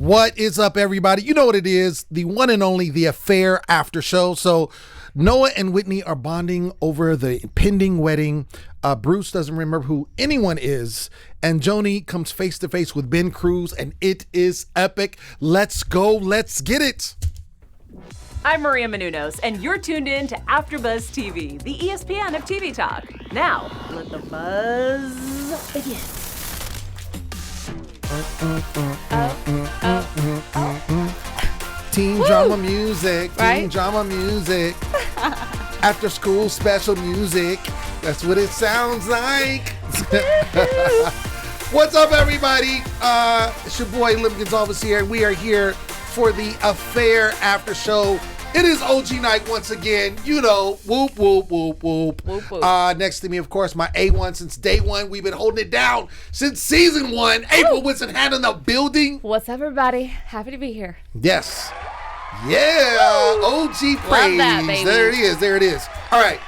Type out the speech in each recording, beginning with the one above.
What is up, everybody? You know what it is, the one and only The Affair After Show. So Noah and Whitney are bonding over the pending wedding. Bruce doesn't remember who anyone is, and Joni comes face to face with Ben Cruz, and it is epic. Let's go. Let's get it. I'm Maria Menounos, and you're tuned in to AfterBuzz TV, the ESPN of TV talk. Now, let the buzz begin. Teen Woo! drama music, teen Right? drama music, after school special music. That's what it sounds like. What's up, everybody? It's your boy Lim Gonzalez here. We are here for the Affair After Show. It is OG night once again. You know, whoop, whoop, whoop, whoop. Whoop, whoop. Next to me, of course, my A1 since day one. We've been holding it down since season one. April Winston-Hand in the building. What's up, everybody? Happy to be here. Yes. Yeah. Woo! OG praise. that, baby. There it is. There it is. All right.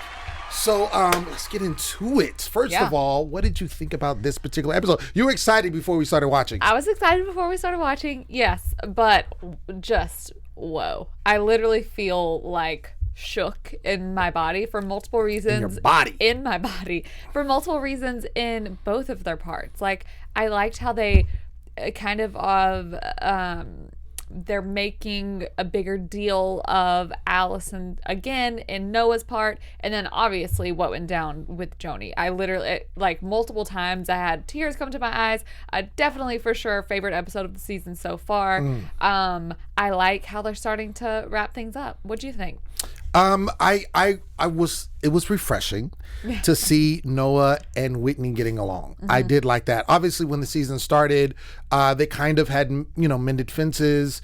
So let's get into it. First of all, what did you think about this particular episode? You were excited before we started watching. I was excited before we started watching, yes, but just whoa. I literally feel like shook in my body for multiple reasons. In your body. In my body. For multiple reasons in both of their parts. Like, I liked how they kind of they're making a bigger deal of Alison again in Noah's part, and then obviously what went down with Joni. I literally, like, multiple times I had tears come to my eyes. Definitely for sure favorite episode of the season so far. I like how they're starting to wrap things up. What do you think? It was refreshing to see Noah and Whitney getting along. I did like that. Obviously, when the season started, they kind of had, mended fences.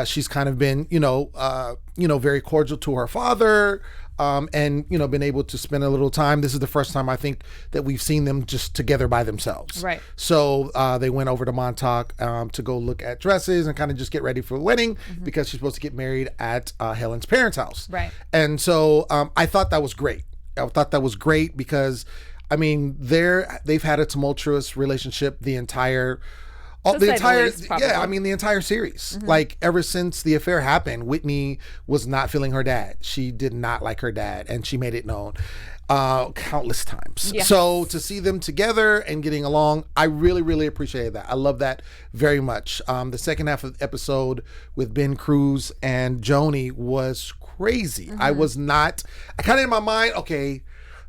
She's kind of been, very cordial to her father, and, been able to spend a little time. This is the first time I think that we've seen them just together by themselves. Right. So they went over to Montauk to go look at dresses and kind of just get ready for the wedding because she's supposed to get married at Helen's parents' house. Right. And so I thought that was great. I thought that was great because, I mean, they've had a tumultuous relationship the entire series. Like, ever since the affair happened, Whitney was not feeling her dad. She did not like her dad, and she made it known countless times. Yes. So to see them together and getting along, I really, really appreciated that. I love that very much. The second half of the episode with Ben Cruz and Joni was crazy. I kind of in my mind, okay,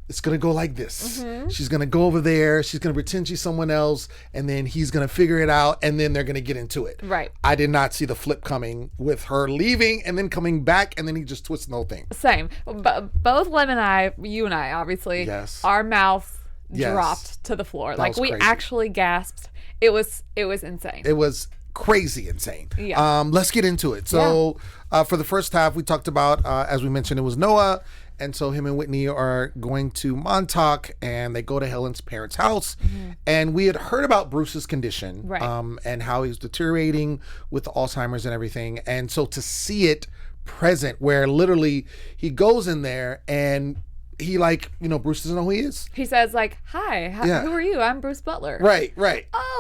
it's going to go like this. She's going to go over there. She's going to pretend she's someone else. And then he's going to figure it out. And then they're going to get into it. Right. I did not see the flip coming with her leaving and then coming back. And then he just twisted the whole thing. Same. But both Lem and I, you and I, obviously, Yes. our mouths Yes. dropped to the floor. That Like, was we crazy. actually gasped. It was insane. It was crazy insane. Yeah. Let's get into it. So for the first half, we talked about, as we mentioned, it was Noah. And so him and Whitney are going to Montauk, and they go to Helen's parents' house. And we had heard about Bruce's condition, Right. And how he's deteriorating with Alzheimer's and everything. And so to see it present, where literally he goes in there and he, like, Bruce doesn't know who he is. He says, like, hi, Yeah. who are you? I'm Bruce Butler. Right. Oh,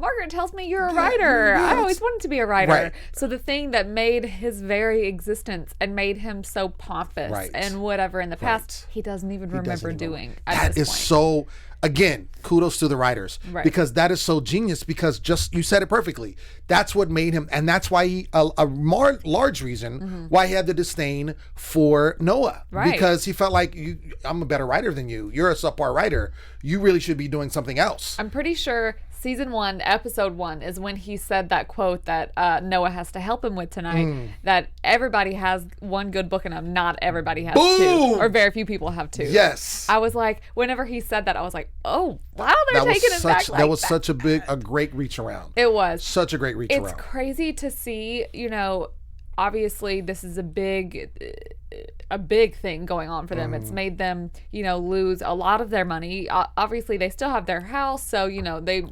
Margaret tells me you're a writer. yeah, I always wanted to be a writer. Right. So the thing that made his very existence and made him so pompous Right. and whatever in the past, he doesn't even remember doing at That this is point. so, again, kudos to the writers. Right. Because that is so genius, because just, you said it perfectly. That's what made him, and that's why a more large reason why he had the disdain for Noah. Right. Because he felt like, I'm a better writer than you. You're a subpar writer. You really should be doing something else. I'm pretty sure season 1, episode 1 is when he said that quote that Noah has to help him with tonight, that everybody has one good book in them. Not everybody has Boom! 2, or very few people have 2. Yes. I was like, whenever he said that, I was like, oh, wow, they're That was taking it back such, like that was that. such a great reach around. It was. Such a great reach It's around. crazy to see, obviously this is a big thing going on for them. It's made them, lose a lot of their money. Obviously they still have their house, so, they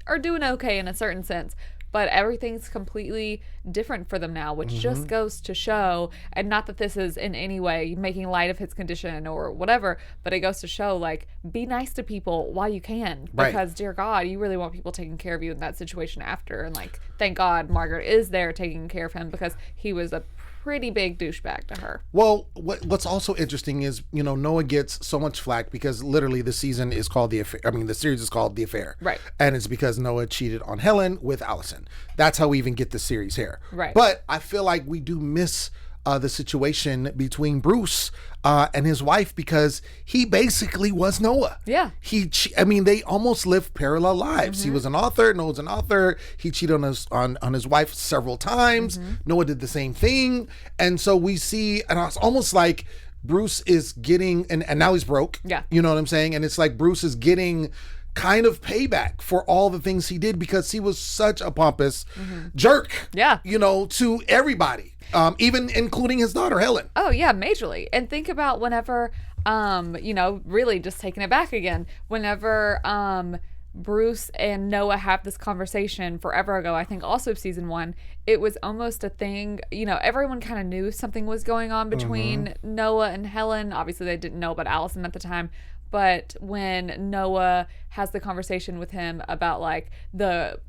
are doing okay in a certain sense. but everything's completely different for them now, which just goes to show, and not that this is in any way making light of his condition or whatever, but it goes to show, like, be nice to people while you can, because dear God, you really want people taking care of you in that situation after. And like, thank God Margaret is there taking care of him, because he was a pretty big douchebag to her. Well, what's also interesting is, Noah gets so much flack because literally the season is called The Affair. I mean, the series is called The Affair. Right. And it's because Noah cheated on Helen with Alison. That's how we even get the series here. Right. But I feel like we do miss the situation between Bruce and his wife, because he basically was Noah. Yeah. They almost lived parallel lives. He was an author. Noah's an author. He cheated on his wife several times. Noah did the same thing. And so we see, and it's almost like Bruce is getting, and now he's broke. Yeah. You know what I'm saying? And it's like Bruce is getting kind of payback for all the things he did, because he was such a pompous jerk. Yeah. To everybody. Even including his daughter, Helen. Oh, yeah, majorly. And think about whenever, really just taking it back again, whenever Bruce and Noah have this conversation forever ago, I think also season 1, it was almost a thing, everyone kind of knew something was going on between Noah and Helen. Obviously, they didn't know about Alison at the time. But when Noah has the conversation with him about, like, the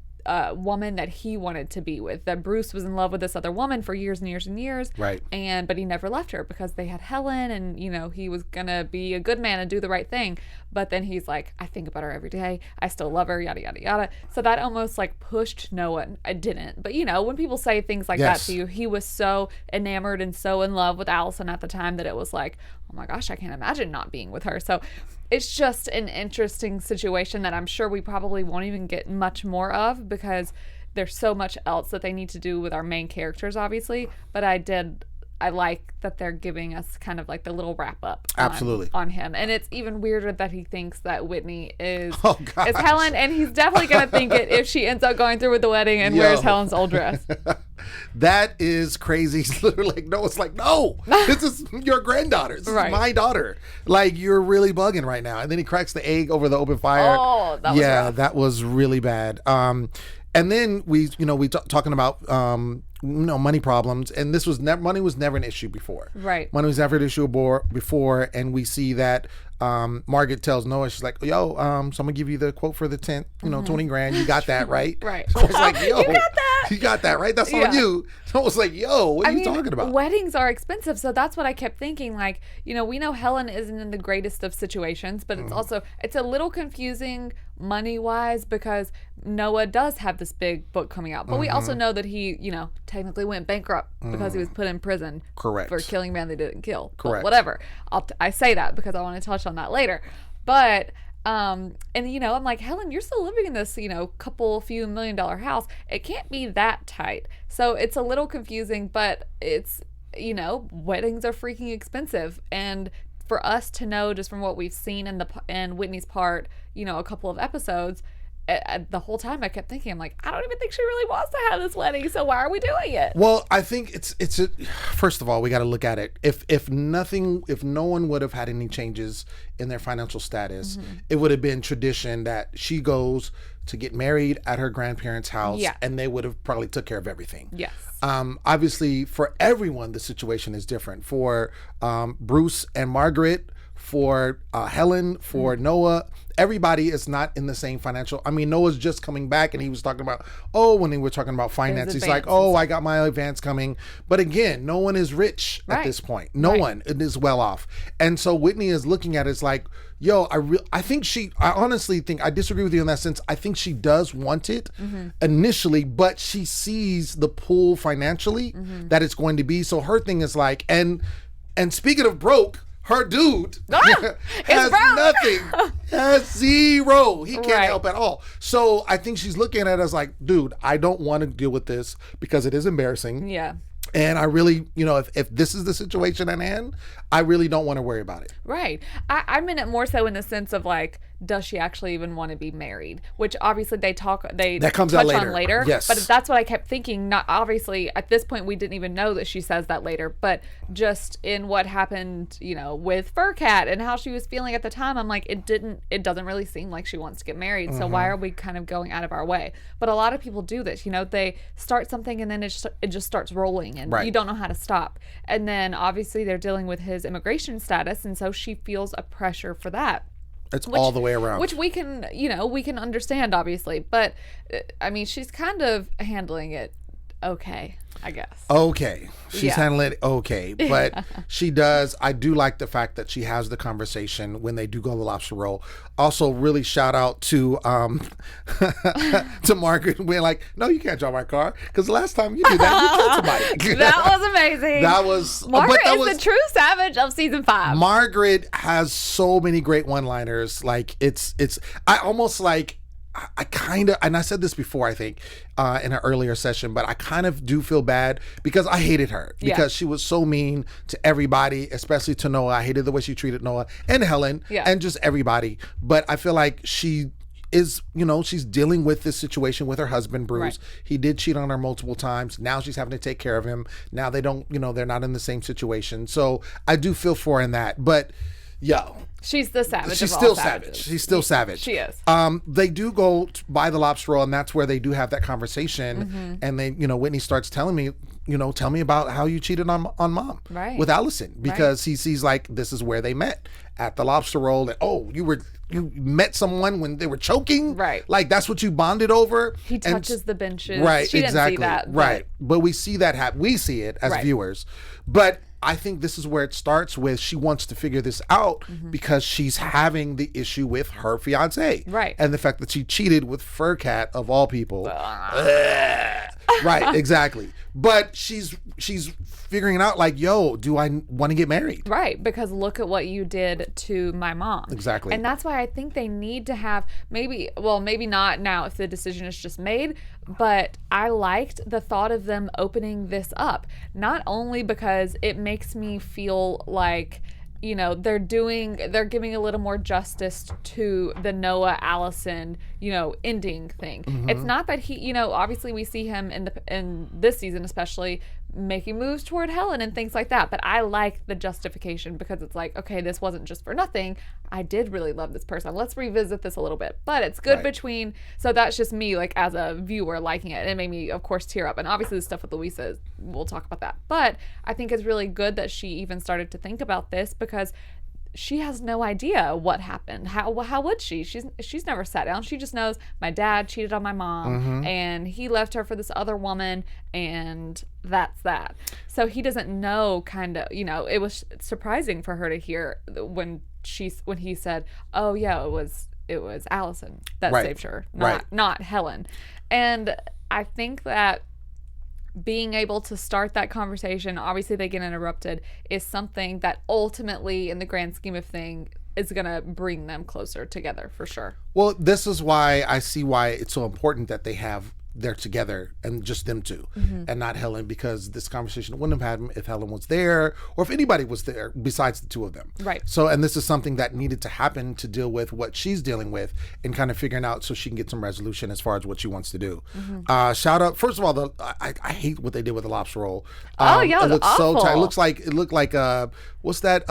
woman that he wanted to be with, that Bruce was in love with this other woman for years and years and years, right? But he never left her because they had Helen, and he was gonna be a good man and do the right thing. But then he's like, I think about her every day, I still love her, yada yada yada. So that almost like pushed Noah. I didn't, but when people say things like that to you, he was so enamored and so in love with Alison at the time that it was like, oh my gosh, I can't imagine not being with her. So it's just an interesting situation that I'm sure we probably won't even get much more of, because there's so much else that they need to do with our main characters, obviously. But I like that they're giving us kind of like the little wrap up on him. And it's even weirder that he thinks that Whitney is Helen, and he's definitely going to think it if she ends up going through with the wedding and wears Helen's old dress. That is crazy. He's literally like, no, it's like, no, this is your granddaughter. This is my daughter. Like, you're really bugging right now. And then he cracks the egg over the open fire. Oh, that was rough. That was really bad. And then we talking about money problems, and money was never an issue before. Right. Money was never an issue before, and we see that Margaret tells Noah, she's like, yo, so I'm gonna give you the quote for the tent, 20 grand. You got that, right? Right. So I was like, yo, you got that. You got that, right? That's on you. So I was like, yo, what are you talking about? Weddings are expensive, so that's what I kept thinking. Like, we know Helen isn't in the greatest of situations, but it's a little confusing money-wise, because Noah does have this big book coming out, but we also know that he, technically went bankrupt because he was put in prison for killing a man they didn't kill. Correct. But whatever. I say that because I want to touch on that later. But and I'm like, Helen, you're still living in this, few $1 million house. It can't be that tight. So it's a little confusing, but it's, weddings are freaking expensive. And for us to know, just from what we've seen in Whitney's part, a couple of episodes, the whole time I kept thinking, I'm like, I don't even think she really wants to have this wedding, so why are we doing it? Well, I think first of all, we got to look at it. If no one would have had any changes in their financial status, it would have been tradition that she goes to get married at her grandparents' house, and they would have probably took care of everything. Yes. Obviously, for everyone, the situation is different. For Bruce and Margaret, for Helen, for Noah, everybody is not in the same financial. I mean, Noah's just coming back, and he was talking about, when they were talking about finance, he's like, I got my advance coming. But again, no one is rich at this point. No one is well off. And so Whitney is looking at it, it's like, yo, I honestly think, I disagree with you in that sense. I think she does want it initially, but she sees the pull financially that it's going to be. So her thing is like, and speaking of broke, her dude has nothing, has zero. He can't help at all. So I think she's looking at it as like, dude, I don't want to deal with this because it is embarrassing. Yeah. And I really, if this is the situation at hand, I really don't want to worry about it. Right. I meant it more so in the sense of like, does she actually even want to be married? Which obviously they that comes touch out on later. Yes. But that's what I kept thinking. Not obviously at this point we didn't even know that she says that later, but just in what happened, with Furcat and how she was feeling at the time, I'm like, it doesn't really seem like she wants to get married. So why are we kind of going out of our way? But a lot of people do this. They start something and then it just starts rolling and you don't know how to stop. And then obviously they're dealing with his immigration status, and so she feels a pressure for that. It's all the way around. Which we can understand, obviously. But, I mean, she's kind of handling it okay, I guess. Okay. She's handling it okay. But I do like the fact that she has the conversation when they do go to the lobster roll. Also, really shout out to to Margaret being like, no, you can't drive my car. Because the last time you did that, you killed somebody. That was amazing. That was... Margaret is the true savage of season 5. Margaret has so many great one-liners. Like, I almost like... I kind of, and I said this before, I think, in an earlier session, but I kind of do feel bad because I hated her because she was so mean to everybody, especially to Noah. I hated the way she treated Noah and Helen and just everybody. But I feel like she is, she's dealing with this situation with her husband, Bruce. Right. He did cheat on her multiple times. Now she's having to take care of him. Now they don't, they're not in the same situation. So I do feel for her in that. But she's the savage. She's still savage. She's still savage. She is. They do go by the lobster roll, and that's where they do have that conversation. And they, Whitney starts telling me, tell me about how you cheated on Mom with Alison, because he sees like this is where they met at the lobster roll, and you met someone when they were choking, right? Like that's what you bonded over. He touches the benches, right? She exactly, didn't see that, right? But we see that happen. We see it as viewers, but I think this is where it starts with she wants to figure this out because she's having the issue with her fiance. Right. And the fact that she cheated with Furcat of all people. Right, exactly. But she's figuring it out like, do I want to get married? Right, because look at what you did to my mom. Exactly. And that's why I think they need to have maybe not now if the decision is just made, but I liked the thought of them opening this up. Not only because it makes me feel like they're giving a little more justice to the Noah Alison, ending thing. It's not that he, obviously we see him in this season especially making moves toward Helen and things like that. But I like the justification because it's like, okay, this wasn't just for nothing. I did really love this person. Let's revisit this a little bit. But it's good between, so that's just me like as a viewer liking it. It made me, of course, tear up. And obviously the stuff with Luisa, we'll talk about that. But I think it's really good that she even started to think about this because she has no idea what happened. How would she? She's never sat down. She just knows my dad cheated on my mom and he left her for this other woman and that's that. So he doesn't know it was surprising for her to hear when he said, "Oh yeah, it was Alison that saved her, not Helen." And I think that being able to start that conversation, obviously they get interrupted, is something that ultimately in the grand scheme of things is going to bring them closer together for sure. Well, this is why I see why it's so important that they're together and just them two and not Helen, because this conversation wouldn't have happened if Helen was there or if anybody was there besides the two of them. Right. So, and this is something that needed to happen to deal with what she's dealing with and kind of figuring out so she can get some resolution as far as what she wants to do. Shout out, first of all, I hate what they did with the lobster roll. It looks awful. so tight. It looked like what's that?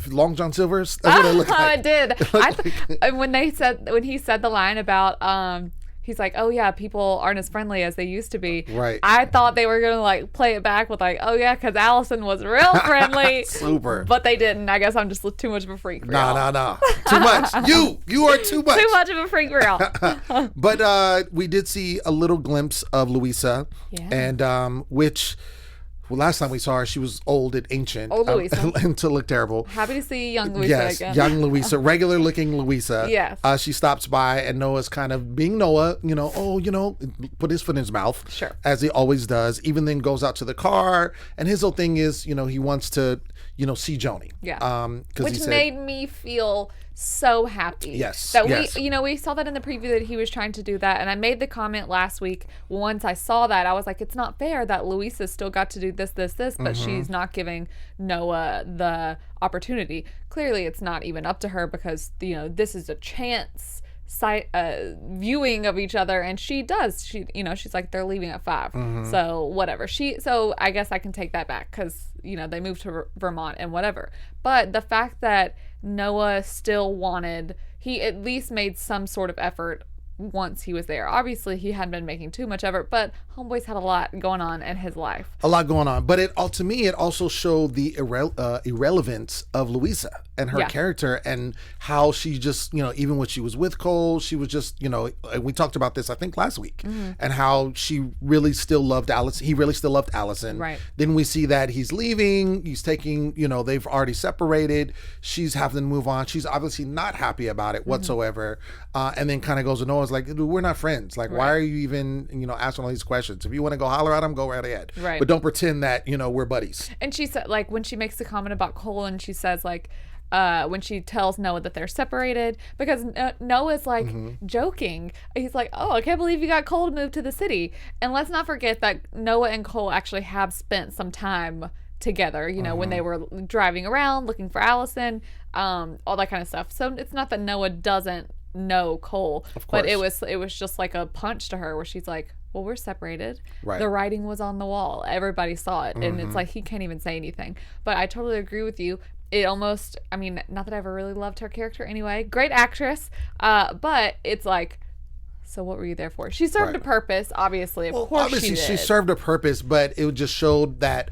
Long John Silver's? That's what it looked like. It did. When he said the line about he's like, oh yeah, people aren't as friendly as they used to be. Right. I thought they were gonna like play it back with like, oh yeah, because Alison was real friendly. Super. But they didn't. I guess I'm just too much of a freak for y'all. No. Too much. You are too much. Too much of a freak for y'all. But we did see a little glimpse of Luisa, and which. Well, last time we saw her, she was old and ancient. Old Luisa. And to look terrible. Happy to see young Luisa again. Yes, young Luisa, regular looking Luisa. Yes. She stops by and Noah's kind of being Noah, put his foot in his mouth. Sure. As he always does. Even then goes out to the car. And his whole thing is, he wants to, see Joni. Yeah. Which made me feel so happy. Yes, That yes. we saw that in the preview that he was trying to do that. And I made the comment last week. Once I saw that, I was like, it's not fair that Luisa still got to do this, but she's not giving Noah the opportunity. Clearly, it's not even up to her because, this is a chance viewing of each other, and she's like, they're leaving at 5, so whatever. So I guess I can take that back because they moved to Vermont and whatever. But the fact that Noah still he at least made some sort of effort once he was there. Obviously, he hadn't been making too much effort, but Homeboy's had a lot going on in his life. A lot going on. But to me, it also showed the irrelevance of Luisa and her character and how she just, even when she was with Cole, she was just, we talked about this, I think, last week, and how she really still loved Allison. He really still loved Allison. Right. Then we see that he's leaving. He's taking, they've already separated. She's having to move on. She's obviously not happy about it whatsoever. And then kind of goes to Noah's like, dude, we're not friends. Like, why are you even, asking all these questions? If you want to go holler at him, go right ahead. Right. But don't pretend that, we're buddies. And she said, like, when she makes the comment about Cole, and she says, like, when she tells Noah that they're separated, because Noah's like joking. He's like, oh, I can't believe you got Cole to move to the city. And let's not forget that Noah and Cole actually have spent some time together, when they were driving around looking for Allison, all that kind of stuff. So it's not that Noah doesn't know Cole, but it was just like a punch to her where she's like, well, we're separated. Right. The writing was on the wall. Everybody saw it. And it's like, he can't even say anything. But I totally agree with you. It almost, not that I ever really loved her character anyway. Great actress. But it's like, so what were you there for? She served a purpose, obviously. Of course obviously she did. She served a purpose, but it just showed that,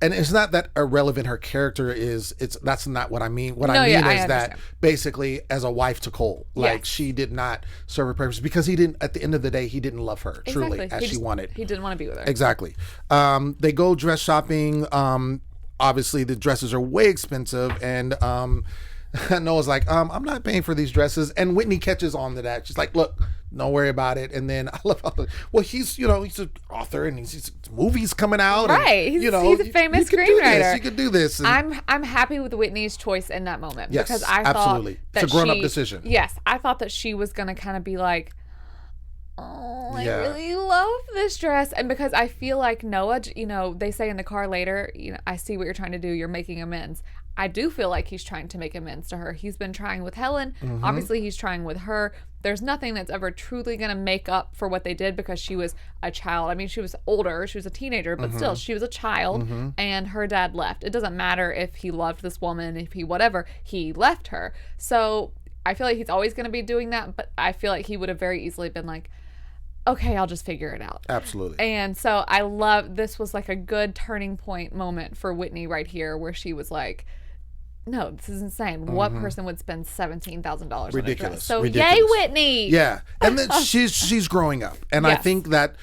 and it's not that irrelevant her character is, that's not what I mean. What I mean is that basically as a wife to Cole, like she did not serve a purpose because he didn't, at the end of the day, he didn't love her truly as she wanted. He didn't want to be with her. Exactly. They go dress shopping. Obviously the dresses are way expensive, and Noah's like, I'm not paying for these dresses. And Whitney catches on to that. She's like, look, don't worry about it. And then I love how, he's an author, and he's movies coming out. Right. And, he's a famous screenwriter. You could do this. And I'm happy with Whitney's choice in that moment. Yes, because I absolutely. thought that it's a grown-up decision. Yes. I thought that she was going to kind of be like, oh, I really love this dress. And because I feel like Noah, they say in the car later, I see what you're trying to do. You're making amends. I do feel like he's trying to make amends to her. He's been trying with Helen. Obviously, he's trying with her. There's nothing that's ever truly going to make up for what they did because she was a child. She was older. She was a teenager, but still, she was a child, and her dad left. It doesn't matter if he loved this woman, if he whatever, he left her. So I feel like he's always going to be doing that, but I feel like he would have very easily been like, okay, I'll just figure it out. Absolutely. And so I love, this was like a good turning point moment for Whitney right here where she was like, no, this is insane. What person would spend $17,000 on a dress? So yay, Whitney! Yeah, and then she's growing up, and I think that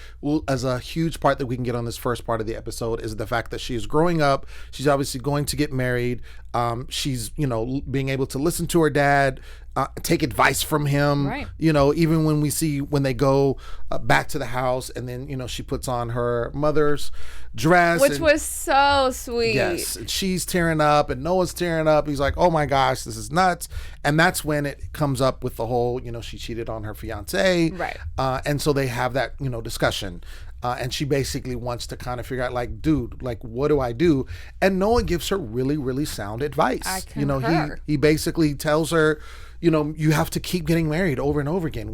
as a huge part that we can get on this first part of the episode is the fact that she's growing up. She's obviously going to get married. She's being able to listen to her dad, take advice from him. Right. Even when they go back to the house, and then she puts on her mother's dress, which was so sweet. Yes, and she's tearing up, and Noah's tearing up. He's like, "Oh my gosh, this is nuts!" And that's when it comes up with the whole, she cheated on her fiance, right? And so they have that, discussion. And she basically wants to kind of figure out, like, dude, like, what do I do? And Noah gives her really, really sound advice. I concur. He basically tells her, you have to keep getting married over and over again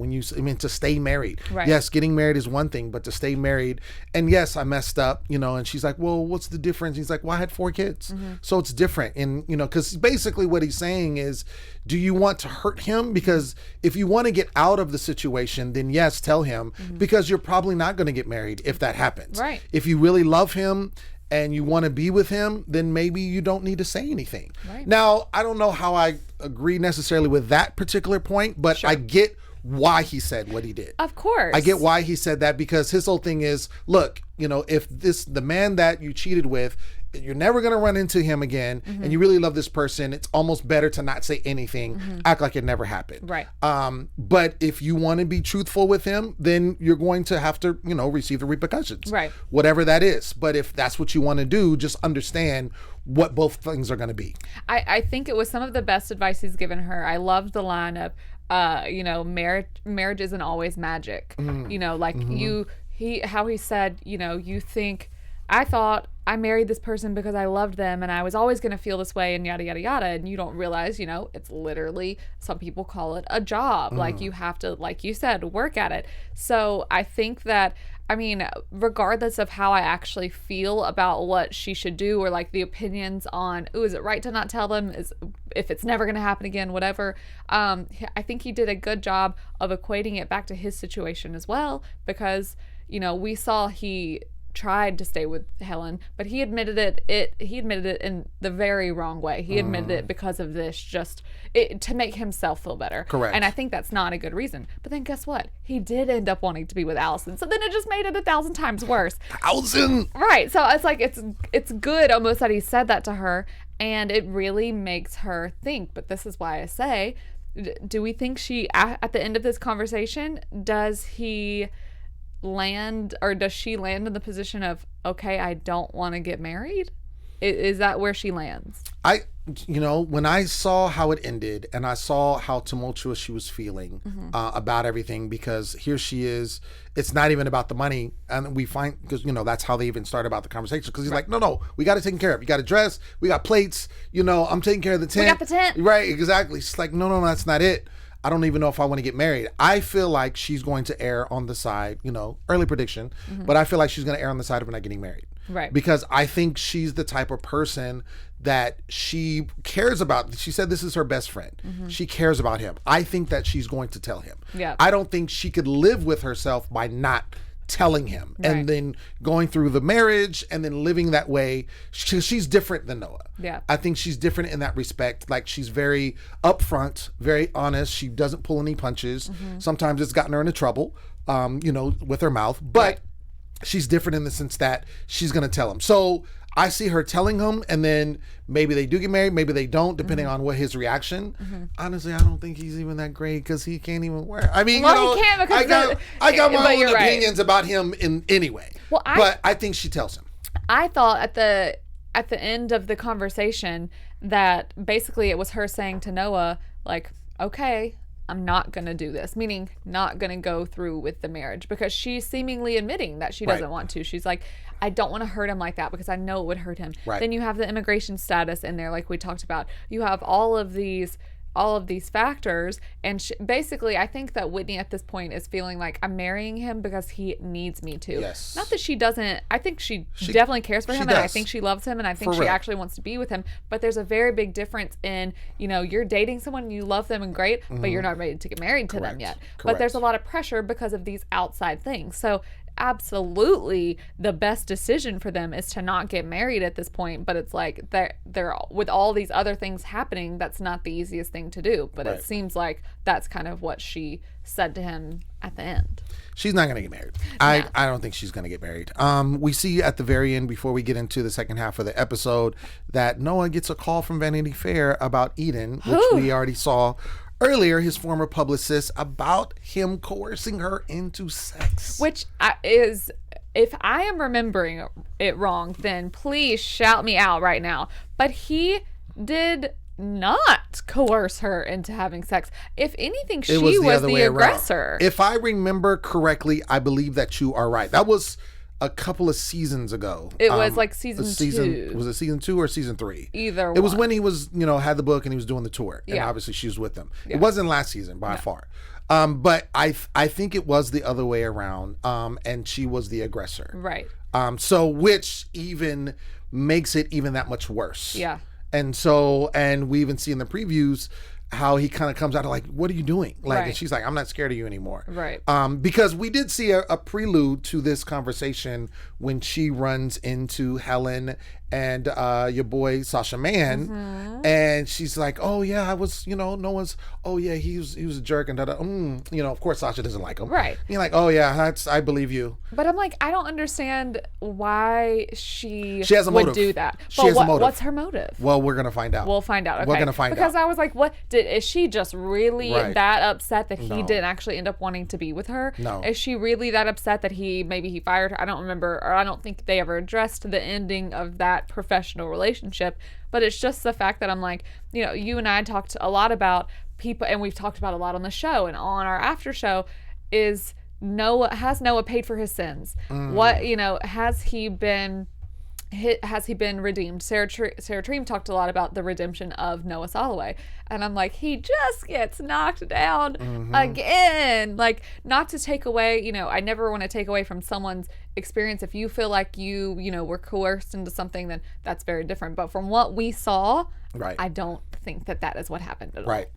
to stay married. Right. Yes, getting married is one thing, but to stay married. And yes, I messed up, and she's like, well, what's the difference? He's like, well, I had 4 kids. So it's different. And, because basically what he's saying is, do you want to hurt him? Because if you want to get out of the situation, then yes, tell him, because you're probably not going to get married if that happens. Right. If you really love him and you want to be with him, then maybe you don't need to say anything. Right. Now, I don't know how I agree necessarily with that particular point, but I get why he said what he did. Of course. I get why he said that, because his whole thing is, look, if the man that you cheated with you're never going to run into him again, and you really love this person, it's almost better to not say anything, act like it never happened. Right. But if you want to be truthful with him, then you're going to have to, receive the repercussions. Right. Whatever that is. But if that's what you want to do, just understand what both things are going to be. I think it was some of the best advice he's given her. I loved the line of, marriage isn't always magic. How he said, you think, I thought I married this person because I loved them and I was always going to feel this way and yada, yada, yada. And you don't realize, it's literally, some people call it a job. Like you have to, like you said, work at it. So I think that, regardless of how I actually feel about what she should do, or like the opinions on, is it right to not tell them, if it's never going to happen again, whatever. I think he did a good job of equating it back to his situation as well, because, we saw he tried to stay with Helen, but he admitted it in the very wrong way. He admitted it because of this, to make himself feel better. Correct. And I think that's not a good reason. But then guess what? He did end up wanting to be with Alison. So then it just made it 1,000 times worse. 1,000! Right. So it's like, it's good almost that he said that to her, and it really makes her think. But this is why I say, do we think at the end of this conversation, does she land in the position of, okay, I don't want to get married? Is that where she lands? When I saw how it ended and I saw how tumultuous she was feeling about everything, because here she is, it's not even about the money. And we find, because, that's how they even start about the conversation. Because he's like, no, we got to take care of it. You got to dress. We got plates. I'm taking care of the tent. We got the tent. Right, exactly. She's like, no, that's not it. I don't even know if I want to get married. I feel like she's going to err on the side, early prediction, but I feel like she's going to err on the side of not getting married. Right. Because I think she's the type of person that she cares about. She said this is her best friend. She cares about him. I think that she's going to tell him. Yeah. I don't think she could live with herself by not telling him, and then going through the marriage and then living that way. She's different than Noah. Yeah. I think she's different in that respect. Like, she's very upfront, very honest. She doesn't pull any punches. Sometimes it's gotten her into trouble, with her mouth, but she's different in the sense that she's going to tell him. So I see her telling him, and then maybe they do get married, maybe they don't, depending on what his reaction. Honestly, I don't think he's even that great, because he can't even wear. He can't, because I got my own opinions about him in anyway. But I think she tells him. I thought at the end of the conversation that basically it was her saying to Noah, like, okay, I'm not going to do this, meaning not going to go through with the marriage, because she's seemingly admitting that she doesn't want to. She's like, I don't want to hurt him like that because I know it would hurt him. Right. Then you have the immigration status in there, like we talked about. You have all of these factors, and basically I think that Whitney at this point is feeling like, I'm marrying him because he needs me to. Yes. Not that she doesn't. I think she definitely cares for him, and I think she loves him, and I think she actually wants to be with him, but there's a very big difference in, you're dating someone and you love them and great, but you're not ready to get married to them yet. But there's a lot of pressure because of these outside things. So absolutely the best decision for them is to not get married at this point, but it's like they're with all these other things happening, that's not the easiest thing to do. But it seems like that's kind of what she said to him at the end. She's not going to get married. I don't think she's going to get married. We see at the very end, before we get into the second half of the episode, that Noah gets a call from Vanity Fair about Eden, which we already saw earlier, his former publicist, about him coercing her into sex. Which is, if I am remembering it wrong, then please shout me out right now. But he did not coerce her into having sex. If anything, she was the aggressor. If I remember correctly, I believe that you are right. That was a couple of seasons ago. It was like season 2. Was it season 2 or season 3? Either one. It was when he was, had the book and he was doing the tour. And obviously she was with him. It wasn't last season by far. But I think it was the other way around. And she was the aggressor. Right. So which even makes it even that much worse. Yeah. And so, and we even see in the previews how he kind of comes out of like, what are you doing? Like, and she's like, I'm not scared of you anymore. Right. Because we did see a prelude to this conversation when she runs into Helen and your boy Sasha Mann, and she's like, oh yeah, I was, Noah's, oh yeah, he was a jerk, and of course Sasha doesn't like him, Right? You're like, oh yeah, I believe you, but I'm like, I don't understand why she has a would motive. do that. She has a motive. What's her motive? Well, we're gonna find out. We'll find out. Okay. We're gonna find out because I was like, is she just really Right. that upset that he No. didn't actually end up wanting to be with her? No. Is she really that upset that maybe he fired her? I don't remember, or I don't think they ever addressed the ending of that professional relationship. But it's just the fact that I'm like, you and I talked a lot about people, and we've talked about a lot on the show and on our after show, has Noah paid for his sins? What, has he been redeemed? Sarah Treem talked a lot about the redemption of Noah Soloway, and I'm like, he just gets knocked down again. Like, not to take away, I never want to take away from someone's experience. If you feel like you were coerced into something, then that's very different. But from what we saw, right. I don't think that is what happened at all. Right.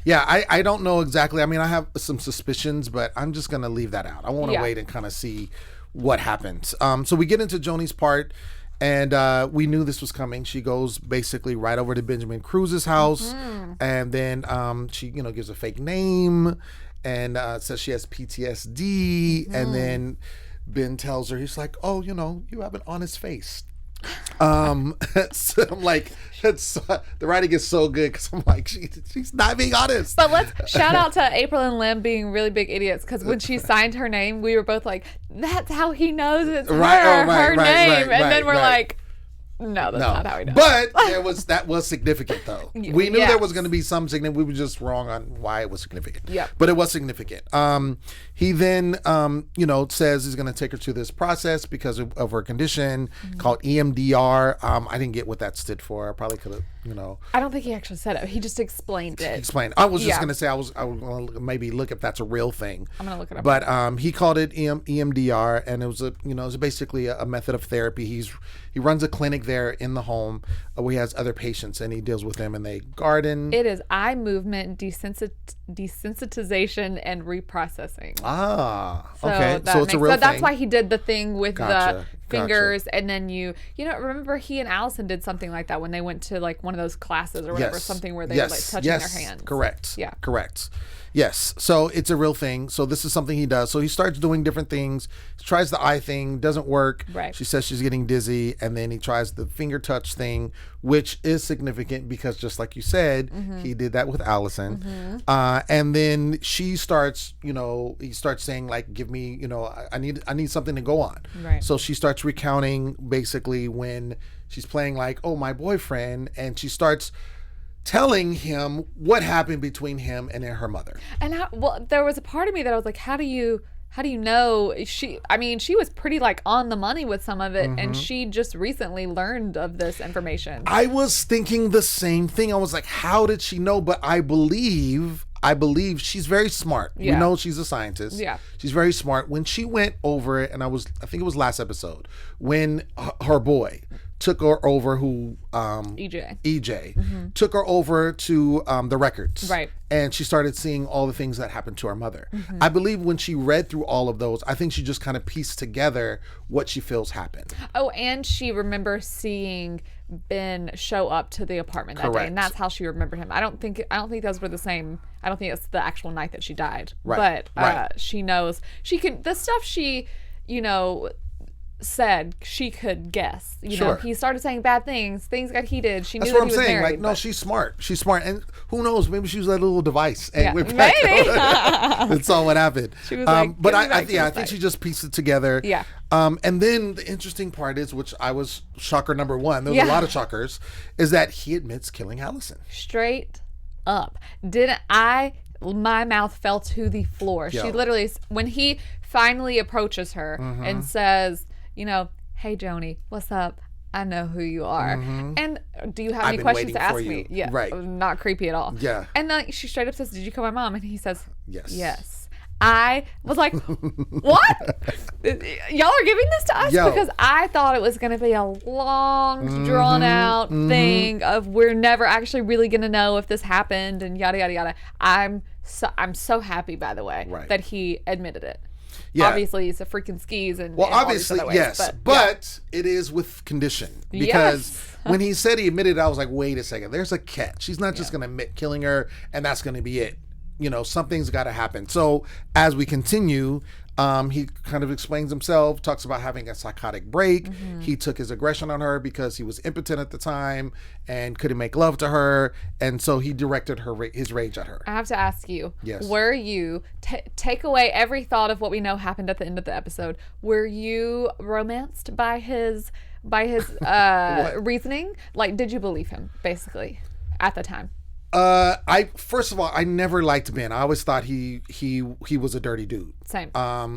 Yeah, I don't know exactly. I mean, I have some suspicions, but I'm just going to leave that out. I want to wait and kind of see what happens. So we get into Joni's part, and we knew this was coming. She goes basically right over to Benjamin Cruz's house, and then she, gives a fake name and says she has PTSD, and then Ben tells her, he's like, oh, you have an honest face. So I'm like, the writing is so good because I'm like, she's not being honest. But let's shout out to April and Lim being really big idiots, because when she signed her name, we were both like, that's how he knows it's her name. And then we're like, no, that's not how he knows. But that was significant though. We knew there was going to be some significant. We were just wrong on why it was significant. Yeah. But it was significant. He then, says he's going to take her to this process because of her condition called EMDR. I didn't get what that stood for. I probably could have, I don't think he actually said it. He just explained it. I was just going to say, I was going to maybe look if that's a real thing. I'm going to look it up. But he called it EMDR, and it was basically a method of therapy. He runs a clinic there in the home where he has other patients, and he deals with them, and they garden. It is eye movement desensitization and reprocessing. Ah, okay. So it's a real thing. So that's why he did the thing with the fingers, and then remember he and Alison did something like that when they went to like one of those classes or whatever, something where they were like touching their hands. Correct. Yeah. Correct. Yes. So it's a real thing. So this is something he does. So he starts doing different things. He tries the eye thing, doesn't work. Right. She says she's getting dizzy, and then he tries the finger touch thing, which is significant because just like you said, he did that with Alison. And then she starts, he starts saying like, give me, I need something to go on. Right. So she starts recounting basically when she's playing like, oh, my boyfriend, and she starts telling him what happened between him and her mother. And there was a part of me that I was like, how do you know? She was pretty like on the money with some of it, and she just recently learned of this information. I was thinking the same thing. I was like, how did she know? But I believe she's very smart. Yeah. We know she's a scientist. Yeah. She's very smart. When she went over it, and I think it was last episode, when her boy took her over, EJ took her over to the records. Right. And she started seeing all the things that happened to her mother. I believe when she read through all of those, I think she just kind of pieced together what she feels happened. Oh, and she remembers seeing Ben show up to the apartment that day, and that's how she remembered him. I don't think those were the same. I don't think it's the actual night that she died. Right. But she knows the stuff she, said she could guess. He started saying bad things. Things got heated. She knew that he was married. Like, no, she's smart. She's smart, and who knows? Maybe she was that little device. And maybe. That's all what happened. She was like, but I think she just pieced it together. Yeah. And then the interesting part is, which I was shocker number one. There was a lot of shockers. Is that he admits killing Alison. Straight up. My mouth fell to the floor. Yo. She literally, when he finally approaches her and says, hey, Joni, what's up? I know who you are. And do you have any questions to ask me? Yeah. Right. Not creepy at all. Yeah. And then she straight up says, did you kill my mom? And he says, yes. Yes. I was like, what? Y'all are giving this to us? Because I thought it was going to be a long, drawn out thing of we're never actually really going to know if this happened and yada, yada, yada. I'm so happy, by the way, that he admitted it. Yeah. Obviously, it's a freaking skis and Well, and all these obviously, other ways, yes, but it is with condition, because Yes. when he said he admitted, I was like, wait a second, there's a catch. He's not just going to admit killing her and that's going to be it. Something's got to happen. So as we continue, he kind of explains himself, talks about having a psychotic break. He took his aggression on her because he was impotent at the time and couldn't make love to her, and so he directed his rage at her. I have to ask you, Yes. were you, take away every thought of what we know happened at the end of the episode, were you romanced by his reasoning? Like, did you believe him, basically, at the time? First of all, I never liked Ben. I always thought he was a dirty dude. Same.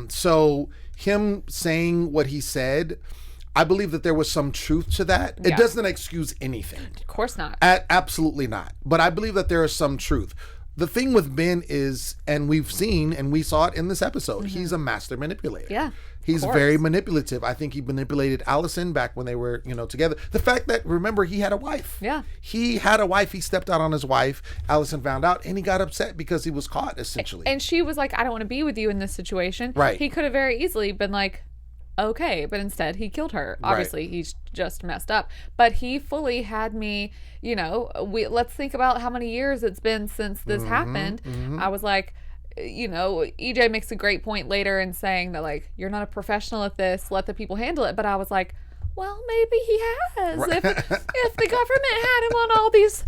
So him saying what he said, I believe that there was some truth to that. Yeah. It doesn't excuse anything. Of course not. Absolutely not. But I believe that there is some truth. The thing with Ben is, and we've seen, and we saw it in this episode, he's a master manipulator. Yeah. He's course. very manipulative. I think he manipulated Alison back when they were, together. The fact that, remember, he had a wife. Yeah. He had a wife. He stepped out on his wife. Alison found out, and he got upset because he was caught, essentially. And she was like, I don't want to be with you in this situation. Right. He could have very easily been like, okay, but instead he killed her. Right. Obviously, he's just messed up. But he fully had me, let's think about how many years it's been since this happened. I was like, EJ makes a great point later in saying that, like, you're not a professional at this, let the people handle it. But I was like, well, maybe he has. Right. If the government had him on all these,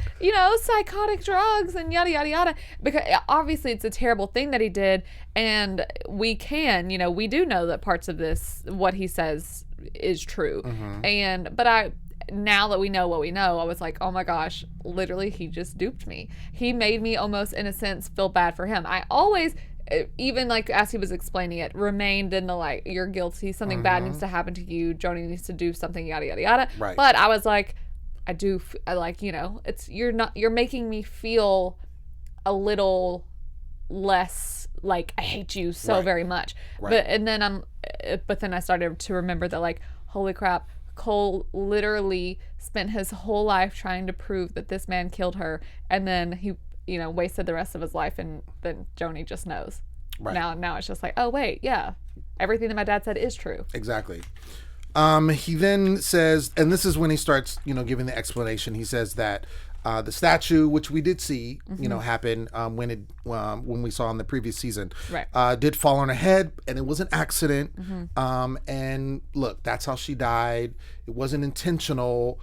psychotic drugs and yada, yada, yada. Because obviously it's a terrible thing that he did. And we do know that parts of this, what he says is true. But now that we know what we know, I was like, oh my gosh, literally he just duped me. He made me almost, in a sense, feel bad for him. I always, even like as he was explaining it, remained in the like, you're guilty, something bad needs to happen to you, Joni needs to do something, yada yada yada. Right. But I was like, it's you're making me feel a little less like I hate you so Right. very much. Right. But then I started to remember that, like, holy crap, Cole literally spent his whole life trying to prove that this man killed her, and then he wasted the rest of his life, and then Joni just knows. Right. Now it's just like, oh wait, yeah, everything that my dad said is true. Exactly. He then says, and this is when he starts, giving the explanation. He says that the statue, which we did see, happen when we saw in the previous season, Right. did fall on her head, and it was an accident. And look, that's how she died. It wasn't intentional.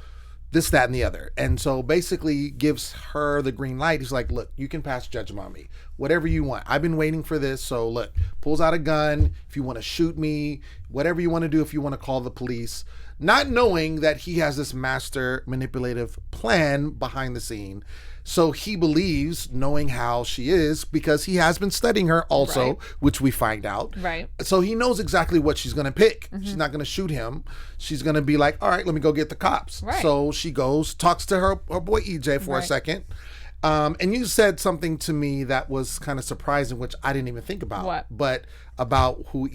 This, that, and the other. And so basically gives her the green light. He's like, look, you can pass judgment on me. Whatever you want. I've been waiting for this. So look, pulls out a gun. If you want to shoot me, whatever you want to do, if you want to call the police. Not knowing that he has this master manipulative plan behind the scene. So he believes, knowing how she is, because he has been studying her also, Right. which we find out. Right. So he knows exactly what she's going to pick. She's not going to shoot him. She's going to be like, all right, let me go get the cops. Right. So she goes, talks to her boy EJ for a Right. second. And you said something to me that was kind of surprising, which I didn't even think about. What? But about who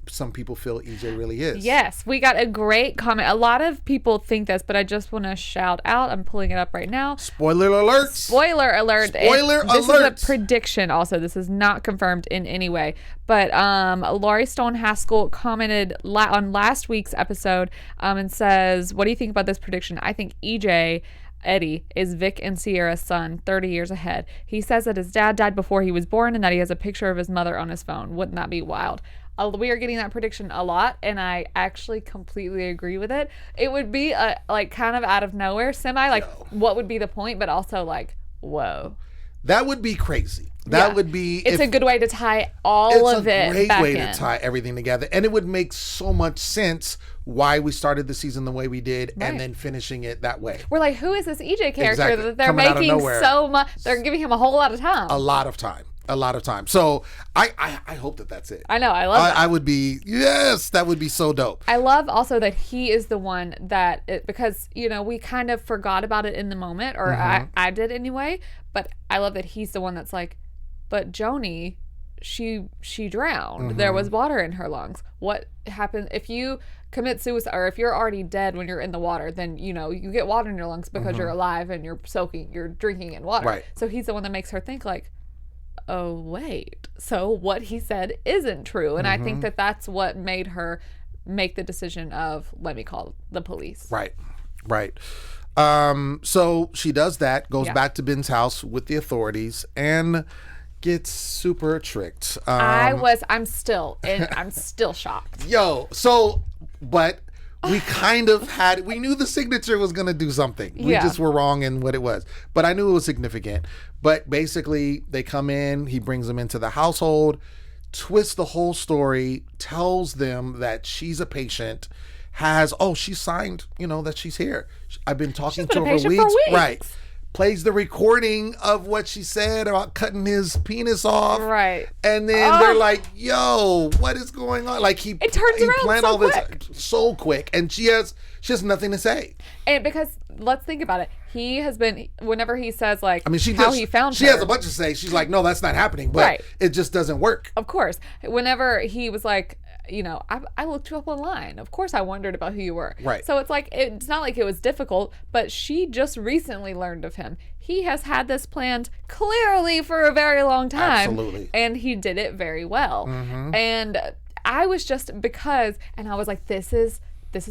some people feel EJ really is. Yes, we got a great comment. A lot of people think this, but I just want to shout out. I'm pulling it up right now. Spoiler alert. Spoiler alert. Spoiler This alert. is a prediction also. This is not confirmed in any way. But Laurie Stone Haskell commented on last week's episode and says, what do you think about this prediction? I think EJ, Eddie, is Vic and Sierra's son 30 years ahead. He says that his dad died before he was born and that he has a picture of his mother on his phone. Wouldn't that be wild? We are getting that prediction a lot, and I actually completely agree with it. It would be like kind of out of nowhere, what would be the point, but also like, whoa. That would be crazy. That would be... It's a good way to tie all of it It's a great back way in. to tie everything together. And it would make so much sense why we started the season the way we did, Right. and then finishing it that way. We're like, who is this EJ character Exactly. that they're Coming out of making nowhere. so much? They're giving him a whole lot of time. A lot of time. So I hope that that's it. I know. I love that. I would be, yes, that would be so dope. I love also that he is the one that, because, we kind of forgot about it in the moment, or I did anyway, but I love that he's the one that's like, but Joni, she drowned. There was water in her lungs. What happens if you commit suicide, or if you're already dead when you're in the water, then, you get water in your lungs because you're alive and you're drinking in water. Right. So he's the one that makes her think like, oh, wait. So what he said isn't true. And I think that that's what made her make the decision of, let me call the police. Right. So she does that, goes back to Ben's house with the authorities, and gets super tricked. I'm still shocked. But we kind of we knew the signature was going to do something. We just were wrong in what it was. But I knew it was significant. But basically, they come in, he brings them into the household, twists the whole story, tells them that she's a patient, she signed, that she's here. I've been talking to her for weeks. Right. Plays the recording of what she said about cutting his penis off. Right. And then they're like, yo, what is going on? Like he planned all this so quick. And she has nothing to say. And because let's think about it. He has been, whenever he says like, she found her. She has a bunch to say. She's like, no, that's not happening. But it just doesn't work. Of course. Whenever he was like, I looked you up online. Of course I wondered about who you were. Right. So it's like, it's not like it was difficult, but she just recently learned of him. He has had this planned clearly for a very long time. Absolutely. And he did it very well. And I was just, and I was like, this is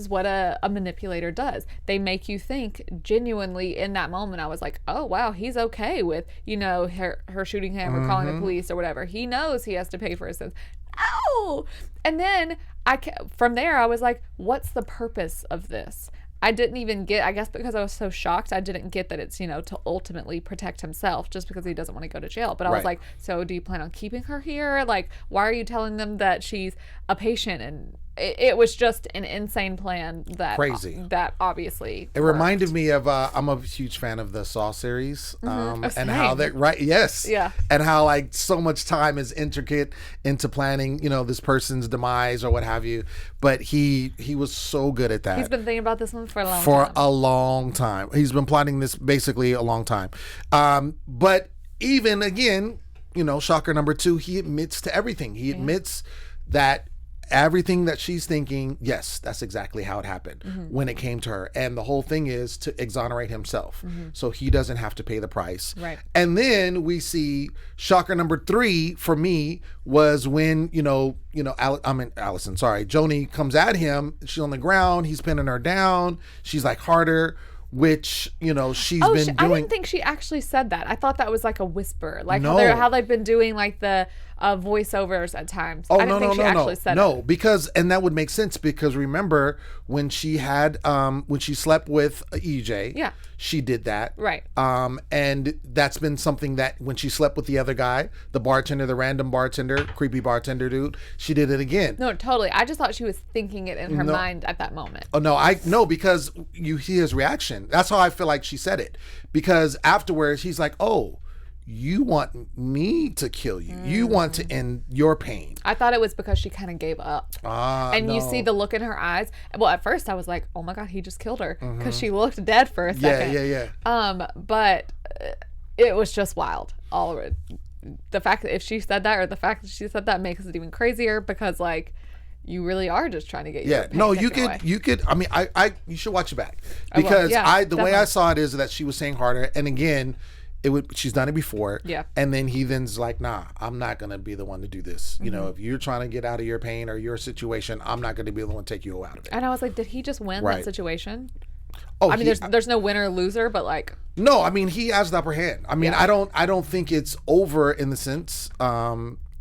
what a manipulator does. They make you think genuinely in that moment. I was like, oh, wow, he's okay with, her shooting him or calling the police or whatever. He knows he has to pay for his sins. Oh! And then from there, I was like, what's the purpose of this? I didn't even get, I guess because I was so shocked, I didn't get that it's, to ultimately protect himself just because he doesn't want to go to jail. But I was like, so do you plan on keeping her here? Like, why are you telling them that she's a patient? And it was just an insane plan that obviously it reminded me of I'm a huge fan of the Saw series and how that and how like so much time is intricate into planning this person's demise or what have you, but he was so good at that. He's been thinking about this one for a long time. He's been plotting this basically a long time, but even again, shocker number 2, he admits to everything. He admits that everything that she's thinking, yes, that's exactly how it happened when it came to her. And the whole thing is to exonerate himself so he doesn't have to pay the price. Right. And then we see shocker number 3 for me was when, Alison, sorry, Joni comes at him. She's on the ground. He's pinning her down. She's like harder, which, she's been doing. I didn't think she actually said that. I thought that was like a whisper. Like how they've been doing like the voiceovers at times. I didn't think she actually said it. No, because, and that would make sense because remember when she had, when she slept with EJ, she did that. Right. And that's been something that when she slept with the other guy, the bartender, the random bartender, creepy bartender dude, she did it again. No, totally. I just thought she was thinking it in her mind at that moment. Oh, no, because you see his reaction. That's how I feel like she said it. Because afterwards, he's like, oh, you want me to kill you. You want to end your pain. I thought it was because she kind of gave up. You see the look in her eyes. Well, at first I was like, oh my God, he just killed her. Because she looked dead for a second. Yeah. But it was just wild. All of it. The fact that if she said that or the fact that she said that makes it even crazier because like, you really are just trying to get your pain you could I mean you should watch it back because the way I saw it is that she was saying harder, and again she's done it before, and then then's like, nah, I'm not gonna be the one to do this. If you're trying to get out of your pain or your situation, I'm not gonna be the one to take you out of it. And I was like, did he just win that situation? I mean, there's no winner or loser, but like, no, I mean he has the upper hand. I mean, I don't think it's over in the sense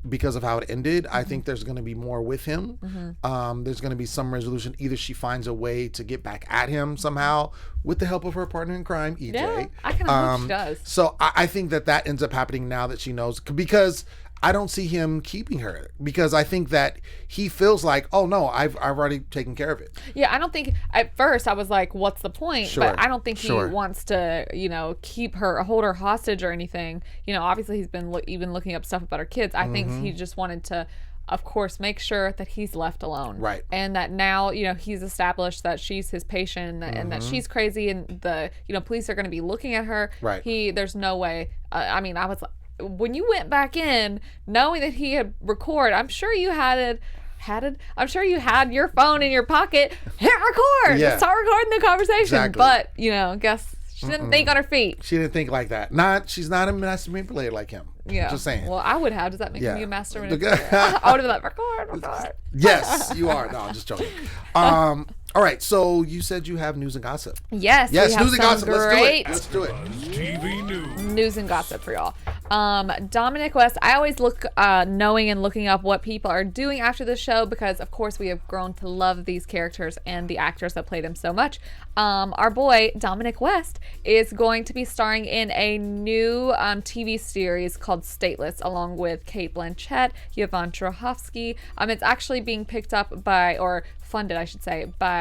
because of how it ended. I think there's going to be more with him. There's going to be some resolution. Either she finds a way to get back at him somehow with the help of her partner in crime, EJ. Yeah, I kind of hope she does. So I think that ends up happening now that she knows, because I don't see him keeping her, because I think that he feels like, oh no, I've already taken care of it. Yeah, I don't think, at first I was like, what's the point? But I don't think he wants to, keep her, hold her hostage or anything. Obviously he's been even looking up stuff about her kids. I think he just wanted to, of course, make sure that he's left alone. Right. And that now, he's established that she's his patient and that she's crazy and the, police are going to be looking at her. Right. There's no way. I was like, when you went back in, knowing that he had recorded, I'm sure you had your phone in your pocket, hit record, start recording the conversation. Exactly. But, guess She didn't think on her feet. She didn't think like that. She's not a master manipulator like him. Yeah. Just saying. Well, I would have. Does that make me a master manipulator? I would have been like, record. Yes, you are. No, I'm just joking. All right, so you said you have news and gossip. Yes, we have news and gossip. Let's do it. TV news. News and gossip for y'all. Dominic West. I always look knowing and looking up what people are doing after the show because, of course, we have grown to love these characters and the actors that played him so much. Our boy Dominic West is going to be starring in a new TV series called Stateless, along with Kate Blanchett, Yvonne Strahovski. It's actually being picked up by, or funded, I should say, by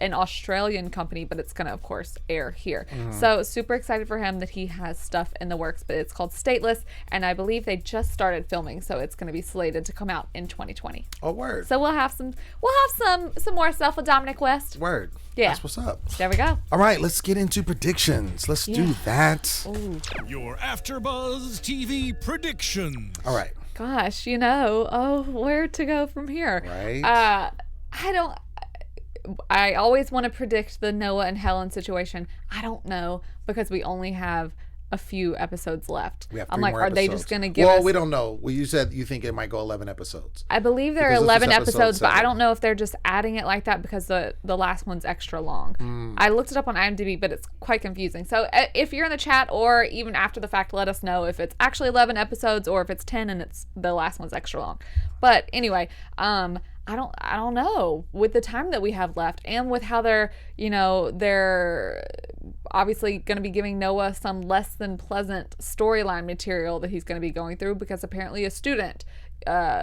an Australian company, but it's going to, of course, air here. So super excited for him that he has stuff in the works, but it's called Stateless, and I believe they just started filming, so it's going to be slated to come out in 2020. Oh, word. So we'll have some more stuff with Dominic West. Word. Yeah. That's what's up. There we go. All right, let's get into predictions. Let's do that. Ooh. Your AfterBuzz TV predictions. All right. Gosh, where to go from here? Right. I always want to predict the Noah and Helen situation. I don't know because we only have a few episodes left. We have I'm 3 like, more are episodes. they just going to give Well, us... we don't know. Well, you said you think it might go 11 episodes. I believe there are Because this is 11 episode episodes, but I 7. don't know if they're just adding it like that because the last one's extra long. I looked it up on IMDb, but it's quite confusing. So if you're in the chat or even after the fact, let us know if it's actually 11 episodes or if it's 10 and it's the last one's extra long. But anyway, I don't know with the time that we have left and with how they're obviously going to be giving Noah some less than pleasant storyline material that he's going to be going through because apparently a student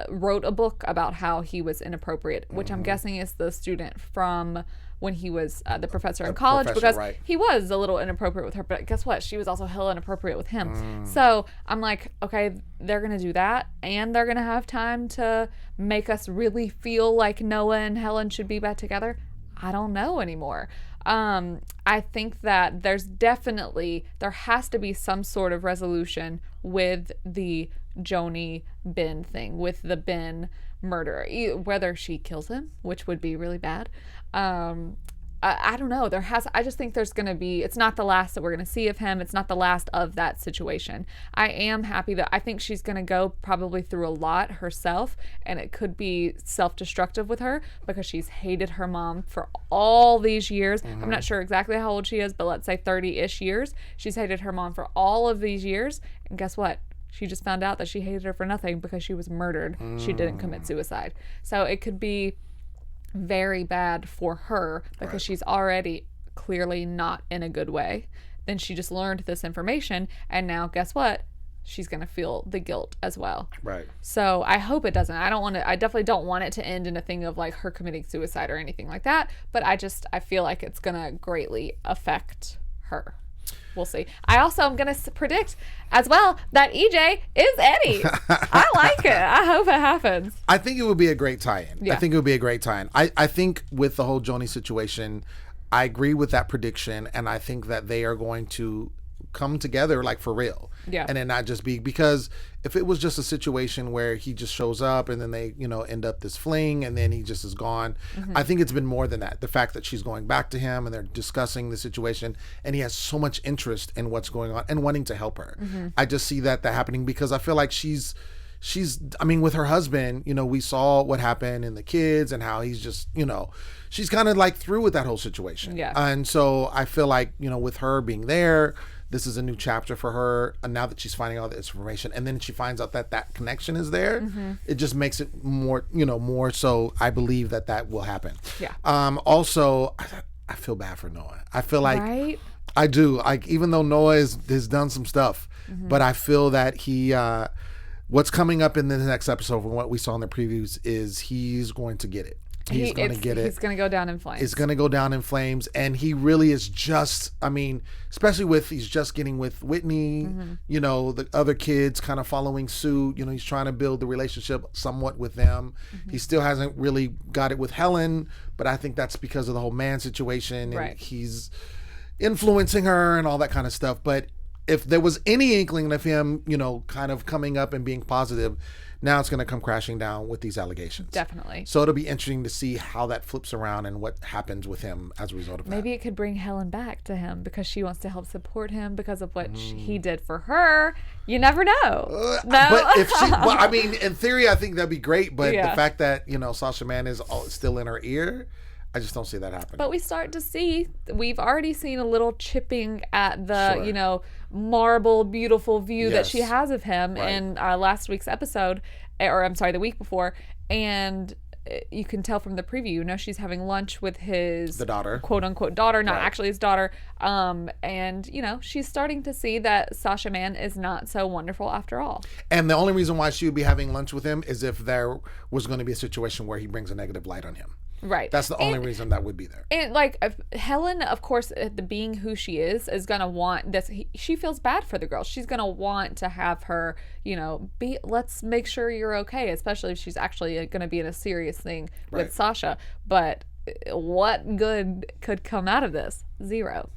wrote a book about how he was inappropriate, which I'm guessing is the student from when he was the professor in college, because right. he was a little inappropriate with her, but guess what? She was also hella inappropriate with him. So I'm like, okay, they're going to do that, and they're going to have time to make us really feel like Noah and Helen should be back together. I don't know anymore. I think that there has to be some sort of resolution with the Joni Ben thing, with the Ben murder, whether she kills him, which would be really bad. I don't know. I just think there's going to be, it's not the last that we're going to see of him. It's not the last of that situation. I am happy that I think she's going to go probably through a lot herself, and it could be self-destructive with her because she's hated her mom for all these years. I'm not sure exactly how old she is, but let's say 30-ish years. She's hated her mom for all of these years. And guess what? She just found out that she hated her for nothing because she was murdered. She didn't commit suicide. So it could be very bad for her because she's already clearly not in a good way. Then she just learned this information, and now guess what? She's going to feel the guilt as well. Right. So I hope it doesn't. I definitely don't want it to end in a thing of like her committing suicide or anything like that, but I feel like it's going to greatly affect her. We'll see. I also am going to predict as well that EJ is Eddie. I like it. I hope it happens. I think it would be a great tie-in. Yeah. I think it would be a great tie-in. I think with the whole Joni situation, I agree with that prediction, and I think that they are going to come together like for real. Yeah. And then not just be, because if it was just a situation where he just shows up and then they, end up this fling and then he just is gone. I think it's been more than that. The fact that she's going back to him and they're discussing the situation and he has so much interest in what's going on and wanting to help her. I just see that happening because I feel like she's with her husband, we saw what happened in the kids and how he's just, she's kind of like through with that whole situation. Yeah. And so I feel like, with her being there, this is a new chapter for her. And now that she's finding all this information and then she finds out that connection is there, it just makes it more, more so I believe that will happen. Yeah. Also, I feel bad for Noah. I feel like, right? I do. Like, even though Noah has done some stuff, but I feel that he, what's coming up in the next episode from what we saw in the previews is he's going to get it. He's going to get it. He's going to go down in flames. It's going to go down in flames. And he really is just, especially he's just getting with Whitney, the other kids kind of following suit. He's trying to build the relationship somewhat with them. He still hasn't really got it with Helen, but I think that's because of the whole man situation. And he's influencing her and all that kind of stuff. But if there was any inkling of him, kind of coming up and being positive, now it's going to come crashing down with these allegations. Definitely. So it'll be interesting to see how that flips around and what happens with him as a result of that. Maybe it could bring Helen back to him because she wants to help support him because of what he did for her. You never know. No. But if she, well, I mean, in theory, I think that'd be great. But Yeah. the fact that, Sasha Man is still in her ear, I just don't see that happening. But we've already seen a little chipping at the, Sure. marble, beautiful view that Yes. she has of him Right. in last week's episode, or I'm sorry, the week before. And you can tell from the preview, she's having lunch with the daughter. quote unquote daughter, not Right. actually his daughter. And, she's starting to see that Sasha Man is not so wonderful after all. And the only reason why she would be having lunch with him is if there was going to be a situation where he brings a negative light on him. Right. That's the only reason that would be there. And Helen, of course, the being who she is gonna want this. She feels bad for the girl. She's gonna want to have her, let's make sure you're okay, especially if she's actually gonna be in a serious thing with Right. Sasha. But what good could come out of this? Zero.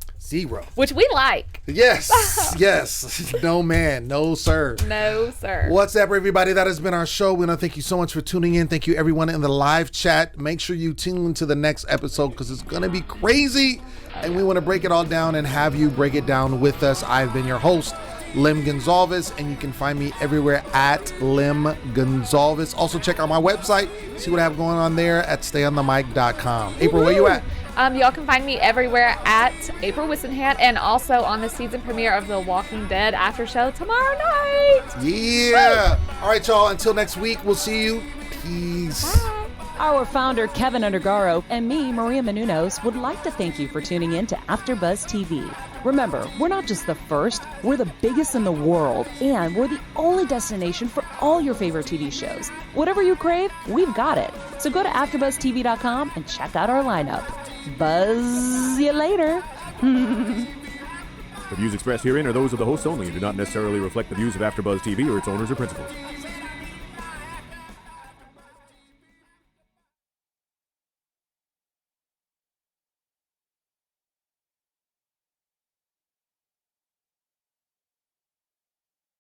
Which we like. Yes. Yes. No, man. No, sir. No, sir. What's up, everybody? That has been our show. We want to thank you so much for tuning in. Thank you, everyone in the live chat. Make sure you tune into the next episode because it's going to be crazy. And we want to break it all down and have you break it down with us. I've been your host, Lim Gonzalez, and you can find me everywhere at Lim Gonzalez. Also, check out my website. See what I have going on there at stayonthemic.com. April, where you at? Y'all can find me everywhere at April Wissenhat and also on the season premiere of The Walking Dead after show tomorrow night. Yeah. All right, y'all. Until next week, we'll see you. Peace. Bye. Our founder, Kevin Undergaro, and me, Maria Menounos, would like to thank you for tuning in to AfterBuzz TV. Remember, we're not just the first, we're the biggest in the world, and we're the only destination for all your favorite TV shows. Whatever you crave, we've got it. So go to AfterBuzzTV.com and check out our lineup. Buzz you later. The views expressed herein are those of the hosts only and do not necessarily reflect the views of AfterBuzz TV or its owners or principals.